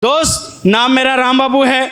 दोस्त, नाम मेरा राम बाबू है।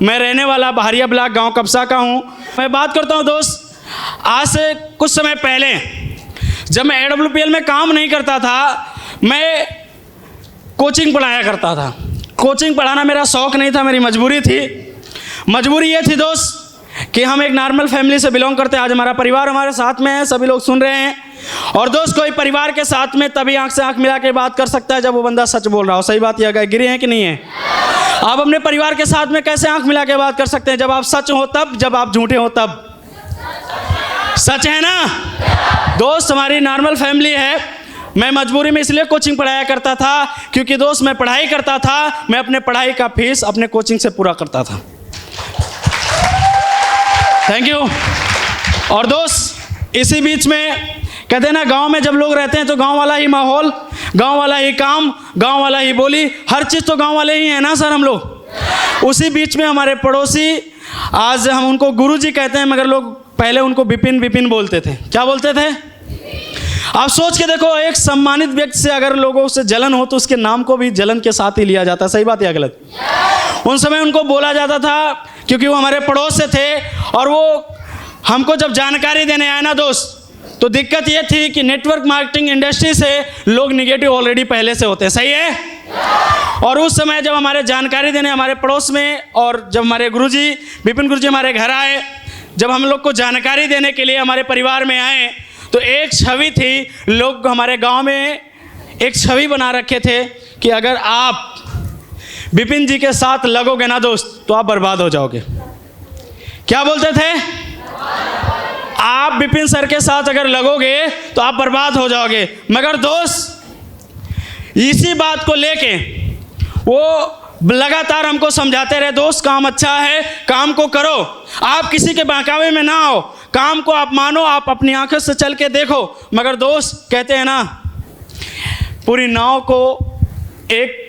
मैं रहने वाला बहारिया ब्लॉक गांव कब्सा का हूं। मैं बात करता हूं दोस्त, आज से कुछ समय पहले जब मैं AWPL में काम नहीं करता था, मैं कोचिंग पढ़ाया करता था। कोचिंग पढ़ाना मेरा शौक़ नहीं था, मेरी मजबूरी थी। मजबूरी ये थी दोस्त कि हम एक नॉर्मल फैमिली से बिलोंग करते हैं। आज हमारा परिवार हमारे साथ में है, सभी लोग सुन रहे हैं। और दोस्त, कोई परिवार के साथ में तभी आंख से आंख मिला के बात कर सकता है जब वो बंदा सच बोल रहा हो। सही बात यह गिरी है कि नहीं है? आप अपने परिवार के साथ में कैसे आंख मिला के बात कर सकते हैं? जब आप सच हो तब, जब आप झूठे हो तब। सच है ना दोस्त? हमारी नॉर्मल फैमिली है। मैं मजबूरी में इसलिए कोचिंग पढ़ाया करता था क्योंकि दोस्त मैं पढ़ाई करता था, मैं अपने पढ़ाई का फीस अपने कोचिंग से पूरा करता था। Thank you. और दोस्त, इसी बीच में कहते हैं ना, गांव में जब लोग रहते हैं तो गांव वाला ही माहौल, गांव वाला ही काम, गांव वाला ही बोली, हर चीज़ तो गांव वाले ही हैं ना सर हम लोग। उसी बीच में हमारे पड़ोसी, आज हम उनको गुरुजी कहते हैं, मगर लोग पहले उनको विपिन विपिन बोलते थे। क्या बोलते थे? आप सोच के देखो, एक सम्मानित व्यक्ति से अगर लोगों से जलन हो तो उसके नाम को भी जलन के साथ ही लिया जाता। सही बात या गलत? उन समय उनको बोला जाता था क्योंकि वो हमारे पड़ोस से थे। और वो हमको जब जानकारी देने आए ना दोस्त, तो दिक्कत ये थी कि नेटवर्क मार्केटिंग इंडस्ट्री से लोग निगेटिव ऑलरेडी पहले से होते हैं। सही है? और उस समय जब हमारे जानकारी देने हमारे पड़ोस में, और जब हमारे गुरुजी विपिन गुरुजी हमारे घर आए, जब हम लोग को जानकारी देने के लिए हमारे परिवार में आए, तो एक छवि थी, लोग हमारे गांव में एक छवि बना रखे थे कि अगर आप विपिन जी के साथ लगोगे ना दोस्त तो आप बर्बाद हो जाओगे। क्या बोलते थे? आप विपिन सर के साथ अगर लगोगे तो आप बर्बाद हो जाओगे। मगर दोस्त, इसी बात को लेके वो लगातार हमको समझाते रहे, दोस्त काम अच्छा है, काम को करो, आप किसी के बहकावे में ना आओ, काम को आप मानो, आप अपनी आंखों से चल के देखो। मगर दोस्त, कहते हैं ना, पूरी नाव को एक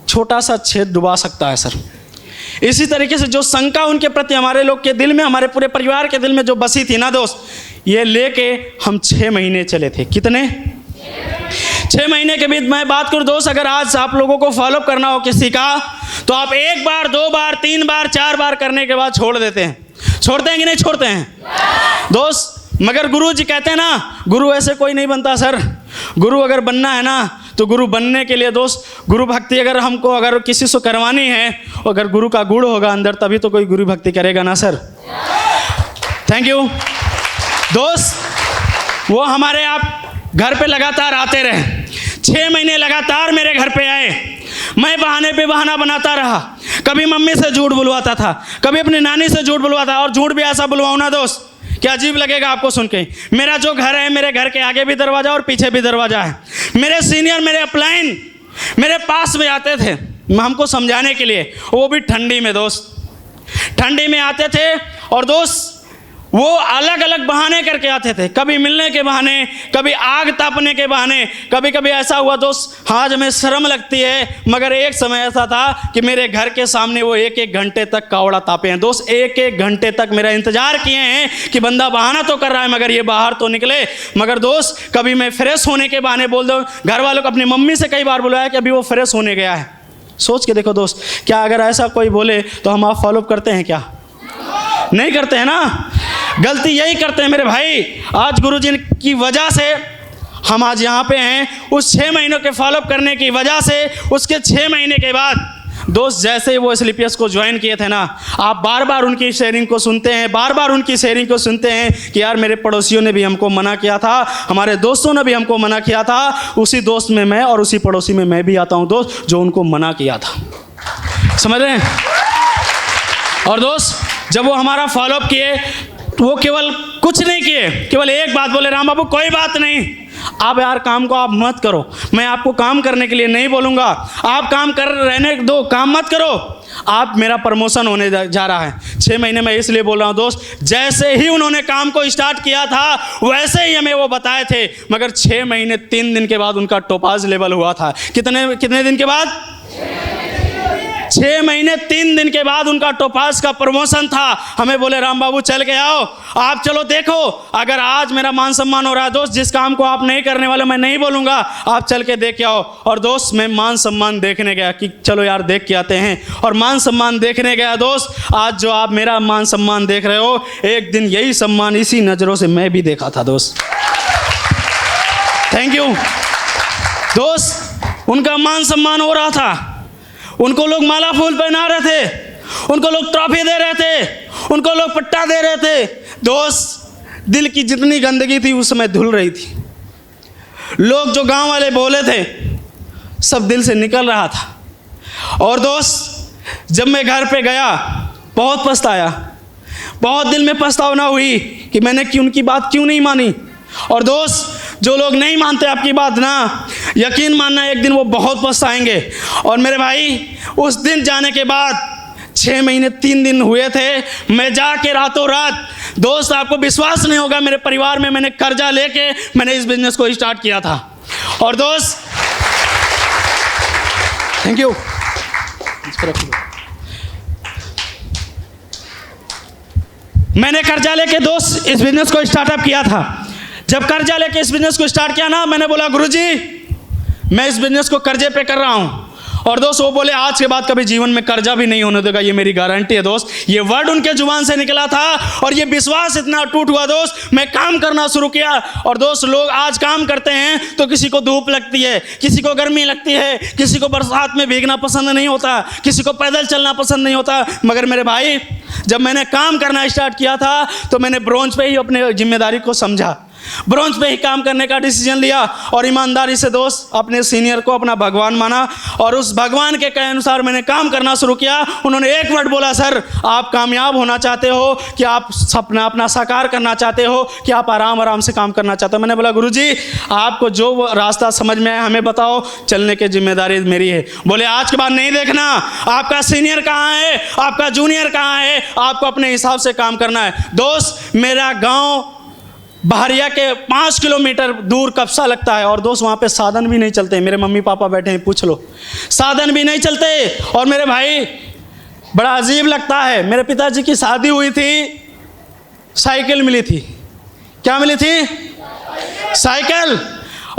छोटा सा छेद डुबा सकता है सर। इसी तरीके से जो शंका उनके प्रति हमारे लोग के दिल में, हमारे पूरे परिवार के दिल में जो बसी थी ना दोस्त, ये लेके हम 6 महीने चले थे। कितने? 6 महीने के बीच मैं बात करूँ दोस्त, अगर आज आप लोगों को फॉलो करना हो किसी का, तो आप 1 बार 2 बार 3 बार 4 बार करने के बाद छोड़ देते हैं। छोड़ते हैं कि नहीं छोड़ते हैं दोस्त? मगर गुरु जी कहते हैं ना, गुरु ऐसे कोई नहीं बनता सर। गुरु अगर बनना है ना, तो गुरु बनने के लिए दोस्त, गुरु भक्ति अगर हमको अगर किसी से करवानी है, अगर गुरु का गुण होगा अंदर, तभी तो कोई गुरु भक्ति करेगा ना सर। थैंक यू दोस्त। वो हमारे आप घर पे लगातार आते रहे, 6 महीने लगातार मेरे घर पे आए। मैं बहाने पे बहाना बनाता रहा, कभी मम्मी से झूठ बुलवाता था, कभी अपनी नानी से झूठ बुलवाता। और झूठ भी ऐसा बुलवाऊँ ना दोस्त, क्या अजीब लगेगा आपको सुन के। मेरा जो घर है, मेरे घर के आगे भी दरवाज़ा और पीछे भी दरवाज़ा है। मेरे सीनियर, मेरे अपलाइन मेरे पास में आते थे हमको समझाने के लिए, वो भी ठंडी में दोस्त। ठंडी में आते थे और दोस्त वो अलग अलग बहाने करके आते थे, कभी मिलने के बहाने, कभी आग तापने के बहाने। कभी कभी ऐसा हुआ दोस्त, आज हमें शर्म लगती है, मगर एक समय ऐसा था कि मेरे घर के सामने वो 1-1 घंटे तक कावड़ा तापे हैं दोस्त। 1-1 घंटे तक मेरा इंतजार किए हैं कि बंदा बहाना तो कर रहा है मगर ये बाहर तो निकले। मगर दोस्त, कभी मैं फ्रेश होने के बहाने बोल दो, घर वालों को, अपनी मम्मी से कई बार बुलाया कि अभी वो फ्रेश होने गया है। सोच के देखो दोस्त, क्या अगर ऐसा कोई बोले तो हम आप फॉलो करते हैं क्या? नहीं करते हैं ना। गलती यही करते हैं मेरे भाई। आज गुरुजी की वजह से हम आज यहाँ पे हैं, उस 6 महीनों के फॉलोअप करने की वजह से। उसके 6 महीने के बाद दोस्त, जैसे ही वो SLPS को ज्वाइन किए थे ना, आप बार बार उनकी शेयरिंग को सुनते हैं, बार बार उनकी शेयरिंग को सुनते हैं कि यार मेरे पड़ोसियों ने भी हमको मना किया था, हमारे दोस्तों ने भी हमको मना किया था। उसी दोस्त में मैं और उसी पड़ोसी में मैं भी आता हूँ दोस्त, जो उनको मना किया था। समझ रहे हैं? और दोस्त, जब वो हमारा फॉलोअप किए, तो वो केवल कुछ नहीं किए, केवल एक बात बोले, राम बाबू कोई बात नहीं, आप यार काम को आप मत करो, मैं आपको काम करने के लिए नहीं बोलूँगा, आप काम कर रहने दो, काम मत करो, आप, मेरा प्रमोशन होने जा रहा है। 6 महीने में इसलिए बोल रहा हूँ दोस्त, जैसे ही उन्होंने काम को स्टार्ट किया था वैसे ही हमें वो बताए थे। मगर 6 महीने 3 दिन के बाद उनका टोपाज लेवल हुआ था। कितने दिन के बाद? 6 महीने 3 दिन के बाद उनका टोपाज का प्रमोशन था। हमें बोले राम बाबू चल के आओ, आप चलो देखो, अगर आज मेरा मान सम्मान हो रहा है दोस्त, जिस काम को आप नहीं करने वाले मैं नहीं बोलूँगा, आप चल के देख के आओ। और दोस्त मैं मान सम्मान देखने गया कि चलो यार देख के आते हैं, और मान सम्मान देखने गया दोस्त। आज जो आप मेरा मान सम्मान देख रहे हो, एक दिन यही सम्मान इसी नज़रों से मैं भी देखा था दोस्त। थैंक यू दोस्त। उनका मान सम्मान हो रहा था, उनको लोग माला फूल पहना रहे थे, उनको लोग ट्रॉफी दे रहे थे, उनको लोग पट्टा दे रहे थे। दोस्त दिल की जितनी गंदगी थी उस समय धुल रही थी। लोग जो गांव वाले बोले थे सब दिल से निकल रहा था। और दोस्त जब मैं घर पे गया बहुत पछताया, बहुत दिल में पछतावना हुई कि मैंने उनकी बात क्यों नहीं मानी। और दोस्त जो लोग नहीं मानते आपकी बात ना, यकीन मानना एक दिन वो बहुत पछताएंगे। और मेरे भाई उस दिन जाने के बाद 6 महीने 3 दिन हुए थे, मैं जाके रातों रात, दोस्त आपको विश्वास नहीं होगा, मेरे परिवार में मैंने कर्जा लेके मैंने इस बिजनेस को स्टार्ट किया था। और दोस्त थैंक यू, मैंने कर्जा लेके दोस्त इस बिजनेस को स्टार्टअप किया था। जब कर्जा लेके इस बिजनेस को स्टार्ट किया ना, मैंने बोला गुरुजी मैं इस बिजनेस को कर्जे पे कर रहा हूँ। और दोस्त वो बोले आज के बाद कभी जीवन में कर्जा भी नहीं होने देगा, ये मेरी गारंटी है दोस्त। ये वर्ड उनके जुबान से निकला था और ये विश्वास इतना टूट हुआ दोस्त, मैं काम करना शुरू किया। और दोस्त लोग आज काम करते हैं तो किसी को धूप लगती है, किसी को गर्मी लगती है, किसी को बरसात में भीगना पसंद नहीं होता, किसी को पैदल चलना पसंद नहीं होता। मगर मेरे भाई जब मैंने काम करना स्टार्ट किया था तो मैंने ब्रोंज पे ही अपने जिम्मेदारी को समझा, ब्रोंज पे ही काम करने का डिसीजन लिया और ईमानदारी से दोस्त अपने सीनियर को अपना भगवान माना और उस भगवान के कहे अनुसार मैंने काम करना शुरू किया। उन्होंने एक वर्ड बोला, सर आप कामयाब होना चाहते हो कि आप सपना अपना साकार करना चाहते हो कि आप आराम आराम से काम करना चाहते हो। मैंने बोला गुरुजी आपको जो रास्ता समझ में आए हमें बताओ, चलने की जिम्मेदारी मेरी है। बोले आज के बाद नहीं देखना आपका सीनियर कहाँ है, आपका जूनियर कहाँ है, आपको अपने हिसाब से काम करना है। दोस्त मेरा गाँव बहरिया के 5 किलोमीटर दूर कब्सा लगता है और दोस्त वहाँ पे साधन भी नहीं चलते। मेरे मम्मी पापा बैठे हैं, पूछ लो, साधन भी नहीं चलते। और मेरे भाई बड़ा अजीब लगता है, मेरे पिताजी की शादी हुई थी, साइकिल मिली थी। क्या मिली थी? साइकिल।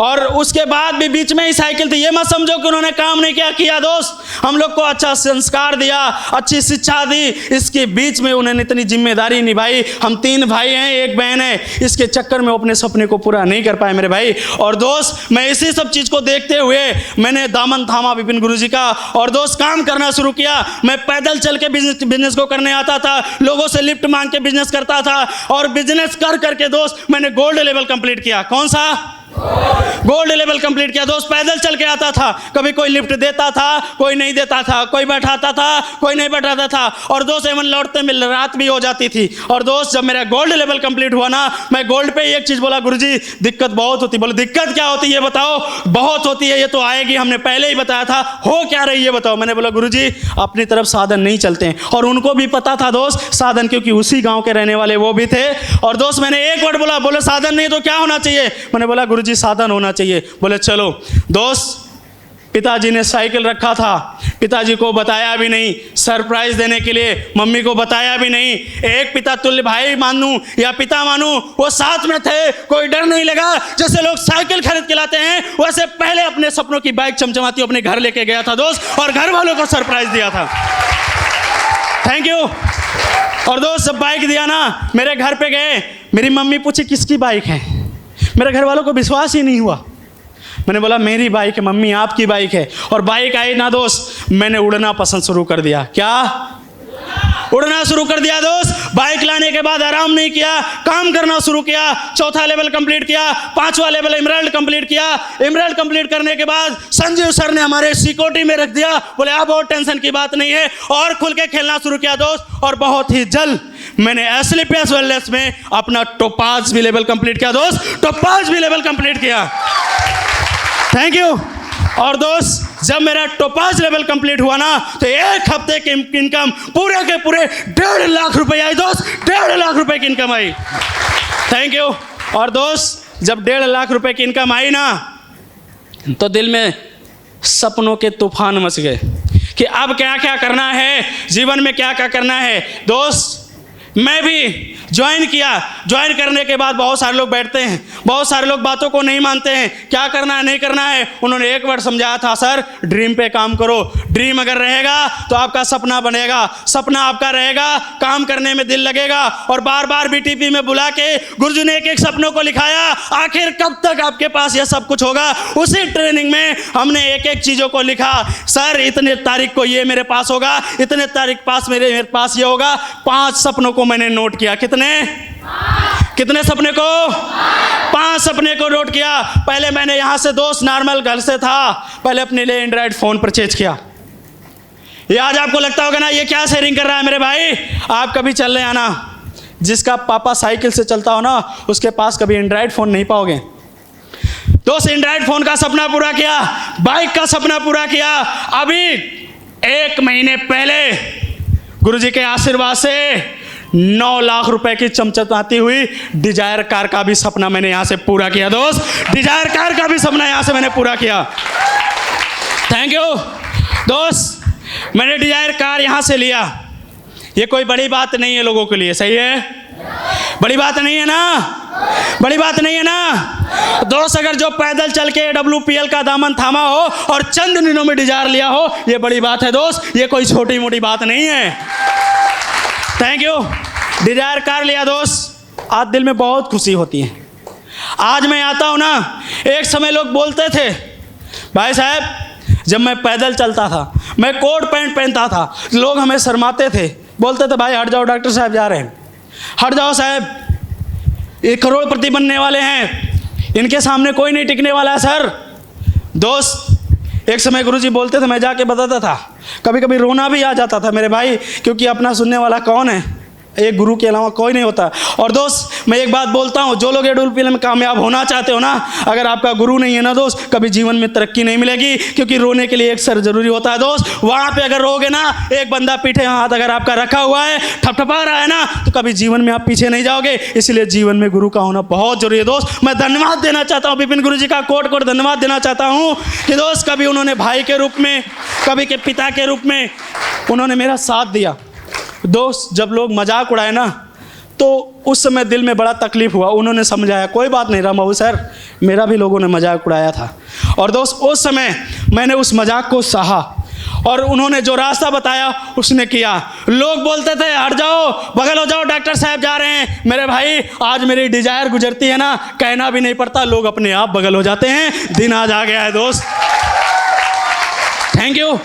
और उसके बाद भी बीच में ही साइकिल थी। ये मत समझो कि उन्होंने काम नहीं किया दोस्त, हम लोग को अच्छा संस्कार दिया, अच्छी शिक्षा दी, इसके बीच में उन्होंने इतनी जिम्मेदारी निभाई। हम 3 भाई हैं, 1 बहन है, इसके चक्कर में अपने सपने को पूरा नहीं कर पाए मेरे भाई। और दोस्त मैं इसी सब चीज़ को देखते हुए मैंने दामन थामा विपिन गुरुजी का और दोस्त काम करना शुरू किया। मैं पैदल चल के बिजनेस को करने आता था, लोगों से लिफ्ट मांग के बिजनेस करता था और बिजनेस कर करके दोस्त मैंने गोल्ड लेवल कंप्लीट किया। कौन सा? गोल्ड लेवल कंप्लीट किया दोस्त। पैदल चल के आता था, कभी कोई लिफ्ट देता था, कोई नहीं देता था, कोई बैठाता था, कोई नहीं बैठाता था। और दोस्त एवं लौटते में रात भी हो जाती थी। और दोस्त जब मेरा गोल्ड लेवल कंप्लीट हुआ ना, मैं गोल्ड पे एक चीज़ बोला, गुरुजी दिक्कत बहुत होती। बोले दिक्कत क्या होती है ये बताओ। बहुत होती है, ये तो आएगी, हमने पहले ही बताया था, हो क्या रही है बताओ। मैंने बोला गुरुजी अपनी तरफ साधन नहीं चलते हैं। और उनको भी पता था दोस्त साधन, क्योंकि उसी गाँव के रहने वाले वो भी थे। और दोस्त मैंने एक वर्ड बोला, बोले साधन नहीं तो क्या होना चाहिए। मैंने बोला गुरुजी साधन होना चाहिए। बोले चलो। दोस्त पिताजी ने साइकिल रखा था, पिताजी को बताया भी नहीं, सरप्राइज देने के लिए मम्मी को बताया भी नहीं। एक पिता तुल्य भाई मानूं या पिता मानूं, वो साथ में थे, कोई डर नहीं लगा। जैसे लोग साइकिल खरीद के लाते हैं वैसे पहले अपने सपनों की बाइक चमचमाती अपने घर लेके गया था दोस्त, और घर वालों को सरप्राइज दिया था। Thank you. और दोस्त जब बाइक दिया ना, मेरे घर पे गए, मेरी मम्मी पूछी किसकी बाइक है। मेरे घर वालों को विश्वास ही नहीं हुआ। मैंने बोला मेरी बाइक है मम्मी, आपकी बाइक है। और बाइक आई ना दोस्त, मैंने उड़ना पसंद शुरू कर दिया। क्या? उड़ना शुरू कर दिया दोस्त। बाइक लाने के बाद आराम नहीं किया, काम करना शुरू किया। 4था लेवल कंप्लीट किया, 5वां लेवल एमराल्ड कंप्लीट किया। एमराल्ड कंप्लीट करने के बाद संजीव सर ने हमारे सिक्योरिटी में रख दिया। बोले अब और टेंशन की बात नहीं है, और खुल के खेलना शुरू किया दोस्त। और बहुत ही जल्द मैंने एस्क्लेपियस वेलनेस में अपना टोपाज भी लेवल कंप्लीट किया दोस्त, टोपाज भी लेवल कंप्लीट किया। Thank you. और दोस्त जब मेरा टोपाज लेवल कंप्लीट हुआ ना, तो 1 हफ्ते की इनकम पूरे के पूरे 1.5 लाख रुपए आई दोस्त, 1.5 लाख रुपए की इनकम आई। Thank you. और दोस्त जब 1.5 लाख रुपए की इनकम आई ना, तो दिल में सपनों के तूफान मच गए कि अब क्या क्या करना है, जीवन में क्या क्या करना है। दोस्त मैं भी ज्वाइन किया, ज्वाइन करने के बाद बहुत सारे लोग बैठते हैं, बहुत सारे लोग बातों को नहीं मानते हैं, क्या करना है नहीं करना है। उन्होंने एक वर्ड समझाया था, सर ड्रीम पे काम करो, ड्रीम अगर रहेगा तो आपका सपना बनेगा, सपना आपका रहेगा, काम करने में दिल लगेगा। और बार बार बीटीपी में बुला के गुरुजी ने एक एक सपनों को लिखाया, आखिर कब तक आपके पास यह सब कुछ होगा। उसी ट्रेनिंग में हमने एक एक चीज़ों को लिखा, सर इतने तारीख को ये मेरे पास होगा, इतने तारीख पास मेरे पास ये होगा। 5 सपनों को मैंने नोट किया। कितने सपने को? 5 सपने को नोट किया। पहले मैंने यहां से दोस्त नॉर्मल घर से था, पहले अपने लिए एंड्रॉइड फोन परचेज किया। ये आज आपको लगता होगा ना ये क्या शेयरिंग कर रहा है मेरे भाई। आप कभी चल रहे आना, जिसका पापा साइकिल से चलता हो ना उसके पास कभी एंड्रॉइड फोन नहीं पाओगे। दोस्त एंड्रॉइड फोन का सपना पूरा किया, बाइक का सपना पूरा किया। अभी 1 महीने पहले गुरुजी के आशीर्वाद से 9 लाख रुपए की चमचमाती हुई डिजायर कार का भी सपना मैंने यहाँ से पूरा किया। दोस्त डिजायर कार का भी सपना यहाँ से मैंने पूरा किया। थैंक यू दोस्त, मैंने डिजायर कार यहाँ से लिया। ये कोई बड़ी बात नहीं है लोगों के लिए, सही है? बड़ी बात नहीं है ना, बड़ी बात नहीं है ना। दोस्त अगर जो पैदल चल के WPL का दामन थामा हो और चंद दिनों में डिजायर लिया हो, ये बड़ी बात है दोस्त, ये कोई छोटी मोटी बात नहीं है। Thank you. डिजायर कार लिया दोस्त, आज दिल में बहुत खुशी होती है। आज मैं आता हूँ ना, एक समय लोग बोलते थे भाई साहब, जब मैं पैदल चलता था, मैं कोट पैंट पहनता था, लोग हमें शर्माते थे, बोलते थे भाई हट जाओ, डॉक्टर साहब जा रहे हैं, हट जाओ साहब, ये करोड़पति बनने वाले हैं, इनके सामने कोई नहीं टिकने वाला है सर। दोस्त एक समय गुरुजी बोलते थे, मैं जाके बताता था, कभी कभी रोना भी आ जाता था मेरे भाई, क्योंकि अपना सुनने वाला कौन है, एक गुरु के अलावा कोई नहीं होता। और दोस्त मैं एक बात बोलता हूँ, जो लोग WPL में कामयाब होना चाहते हो ना, अगर आपका गुरु नहीं है ना दोस्त, कभी जीवन में तरक्की नहीं मिलेगी, क्योंकि रोने के लिए एक सर जरूरी होता है दोस्त। वहाँ पे अगर रोगे ना, एक बंदा पीछे हाथ अगर आपका रखा हुआ है, ठपठपा रहा है ना, तो कभी जीवन में आप पीछे नहीं जाओगे। इसलिए जीवन में गुरु का होना बहुत जरूरी है दोस्त। मैं धन्यवाद देना चाहता हूँ विपिन गुरु जी का, कोट धन्यवाद देना चाहता हूँ कि दोस्त कभी उन्होंने भाई के रूप में, कभी के पिता के रूप में उन्होंने मेरा साथ दिया। दोस्त जब लोग मजाक उड़ाए ना, तो उस समय दिल में बड़ा तकलीफ हुआ। उन्होंने समझाया कोई बात नहीं रामबाबू सर, मेरा भी लोगों ने मजाक उड़ाया था। और दोस्त उस समय मैंने उस मजाक को सहा, और उन्होंने जो रास्ता बताया उसने किया। लोग बोलते थे हट जाओ, बगल हो जाओ, डॉक्टर साहब जा रहे हैं। मेरे भाई आज मेरी डिजायर गुजरती है ना, कहना भी नहीं पड़ता, लोग अपने आप बगल हो जाते हैं। दिन आज आ गया है दोस्त। थैंक यू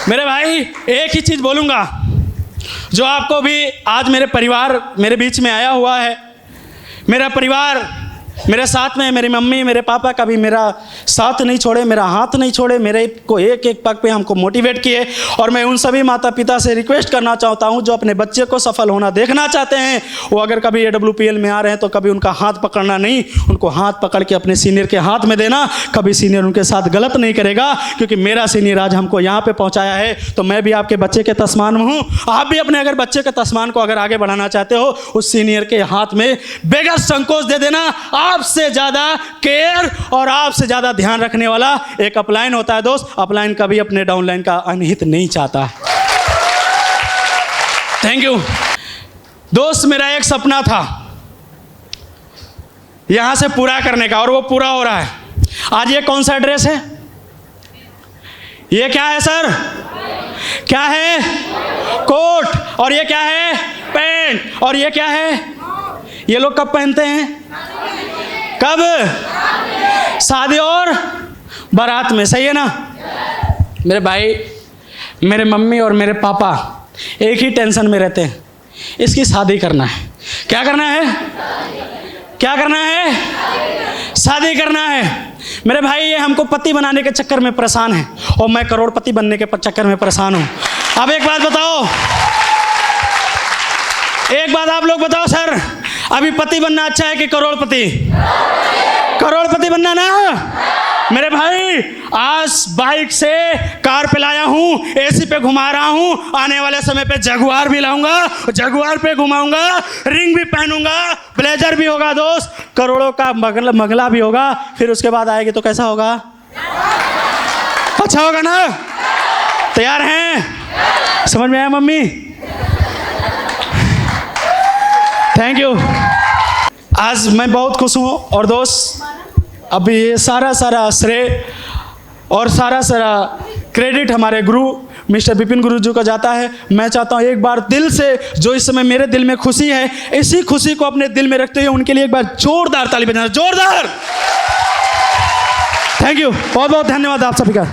मेरे भाई। एक ही चीज़ बोलूँगा, जो आपको भी आज मेरे परिवार मेरे बीच में आया हुआ है, मेरा परिवार मेरे साथ में, मेरी मम्मी मेरे पापा कभी मेरा साथ नहीं छोड़े, मेरा हाथ नहीं छोड़े, मेरे को एक एक पग पे हमको मोटिवेट किए। और मैं उन सभी माता पिता से रिक्वेस्ट करना चाहता हूँ जो अपने बच्चे को सफल होना देखना चाहते हैं, वो अगर कभी WPL में आ रहे हैं तो कभी उनका हाथ पकड़ना नहीं, उनको हाथ पकड़ के अपने सीनियर के हाथ में देना। कभी सीनियर उनके साथ गलत नहीं करेगा, क्योंकि मेरा सीनियर आज हमको यहाँ पर पहुँचाया है, तो मैं भी आपके बच्चे के तस्मान में हूँ। आप भी अपने अगर बच्चे के तस्मान को अगर आगे बढ़ाना चाहते हो, उस सीनियर के हाथ में बेगर संकोच दे देना। आपसे ज्यादा केयर और आपसे ज्यादा ध्यान रखने वाला एक अपलाइन होता है दोस्त। अपलाइन कभी अपने डाउनलाइन का अनहित नहीं चाहता। थैंक यू दोस्त। मेरा एक सपना था यहां से पूरा करने का, और वो पूरा हो रहा है। आज ये कौन सा एड्रेस है? ये क्या है सर? क्या है? कोट। और ये क्या है? पैंट। और ये क्या है? ये लोग कब पहनते हैं? कब? शादी और बारात में, सही है ना? मेरे भाई, मेरे मम्मी और मेरे पापा एक ही टेंशन में रहते हैं, इसकी शादी करना है। क्या करना है? क्या करना है? शादी करना है। मेरे भाई ये हमको पति बनाने के चक्कर में परेशान है, और मैं करोड़पति बनने के चक्कर में परेशान हूँ। अब एक बात बताओ, एक बात आप लोग बताओ सर, अभी पति बनना अच्छा है कि करोड़पति? करोड़पति बनना ना। मेरे भाई आज बाइक से कार पे लाया हूँ, AC पे घुमा रहा हूँ, आने वाले समय पे जगुआर भी लाऊंगा, जगुआर पे घुमाऊंगा, रिंग भी पहनूंगा, ब्लेजर भी होगा दोस्त, करोड़ों का मंगला भी होगा। फिर उसके बाद आएगी तो कैसा होगा? अच्छा होगा ना? तैयार हैं? समझ में आया मम्मी? Thank you. आज मैं बहुत खुश हूँ और दोस्त, अब ये सारा श्रेय और सारा क्रेडिट हमारे गुरु मिस्टर विपिन गुरु जी को जाता है। मैं चाहता हूँ एक बार दिल से, जो इस समय मेरे दिल में खुशी है, इसी खुशी को अपने दिल में रखते हुए उनके लिए एक बार जोरदार ताली बजाना, जोरदार। थैंक यू, बहुत बहुत धन्यवाद आप सभी का।